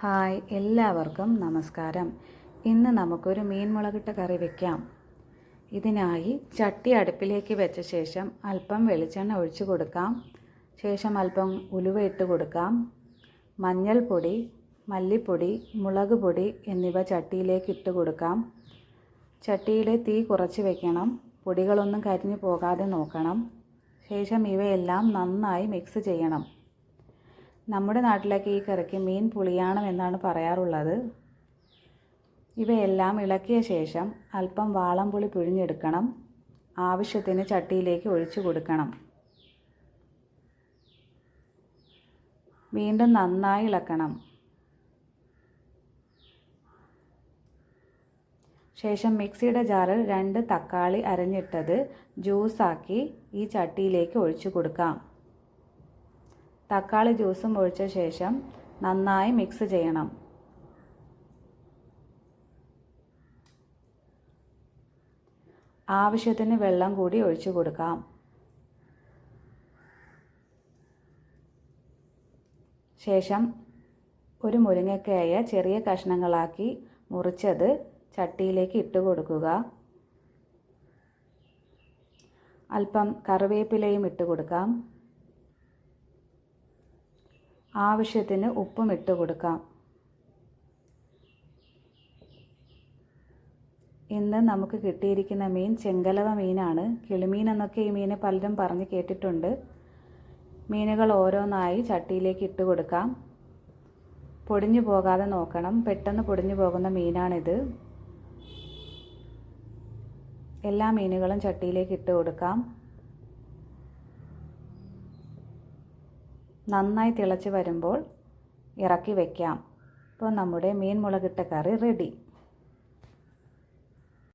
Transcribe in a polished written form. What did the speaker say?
Hi, എല്ലാവർക്കും നമസ്കാരം. ഇന്ന് നമുക്കൊരു മീൻ മുളകിട്ട കറി വയ്ക്കാം. ഇതിനായി ചട്ടി അടുപ്പിലേക്ക് വെച്ച ശേഷം അല്പം വെളിച്ചെണ്ണ ഒഴിച്ചു കൊടുക്കാം. ശേഷം അല്പം ഉലുവ ഇട്ട് കൊടുക്കാം. മഞ്ഞൾപ്പൊടി, മല്ലിപ്പൊടി, മുളക് പൊടി എന്നിവ ചട്ടിയിലേക്ക് ഇട്ട് കൊടുക്കാം. ചട്ടിയിലെ തീ കുറച്ച് വയ്ക്കണം. പൊടികളൊന്നും കരിഞ്ഞു പോകാതെ നോക്കണം. ശേഷം ഇവയെല്ലാം നന്നായി മിക്സ് ചെയ്യണം. നമ്മുടെ നാട്ടിലൊക്കെ ഈ കറിക്ക് മീൻ പുളിയാണം എന്നാണ് പറയാറുള്ളത്. ഇവയെല്ലാം ഇളക്കിയ ശേഷം അല്പം വാളംപുളി പിഴിഞ്ഞെടുക്കണം. ആവശ്യത്തിന് ചട്ടിയിലേക്ക് ഒഴിച്ചു കൊടുക്കണം. വീണ്ടും നന്നായി ഇളക്കണം. ശേഷം മിക്സിയുടെ ജാറിൽ 2 തക്കാളി അരിഞ്ഞിട്ടത് ജ്യൂസാക്കി ഈ ചട്ടിയിലേക്ക് ഒഴിച്ചു കൊടുക്കാം. തക്കാളി ജ്യൂസും ഒഴിച്ച ശേഷം നന്നായി മിക്സ് ചെയ്യണം. ആവശ്യത്തിന് വെള്ളം കൂടി ഒഴിച്ചു കൊടുക്കാം. ശേഷം ഒരു മുരിങ്ങക്കായ ചെറിയ കഷ്ണങ്ങളാക്കി മുറിച്ചത് ചട്ടിയിലേക്ക് ഇട്ട് കൊടുക്കുക. അല്പം കറിവേപ്പിലയും ഇട്ട് കൊടുക്കാം. ആവശ്യത്തിന് ഉപ്പും ഇട്ട് കൊടുക്കാം. ഇന്ന് നമുക്ക് കിട്ടിയിരിക്കുന്ന മീൻ ചെങ്കലവ മീനാണ്. കിളിമീൻ എന്നൊക്കെ ഈ മീനെ പലരും പറഞ്ഞ് കേട്ടിട്ടുണ്ട്. മീനുകൾ ഓരോന്നായി ചട്ടിയിലേക്ക് ഇട്ട് കൊടുക്കാം. പൊടിഞ്ഞു പോകാതെ നോക്കണം. പെട്ടെന്ന് പൊടിഞ്ഞു പോകുന്ന മീനാണിത്. എല്ലാ മീനുകളും ചട്ടിയിലേക്ക് ഇട്ട് കൊടുക്കാം. നന്നായി തിളച്ച് വരുമ്പോൾ ഇറക്കി വയ്ക്കാം. ഇപ്പോൾ നമ്മുടെ മീൻ മുളകിട്ട കറി റെഡി.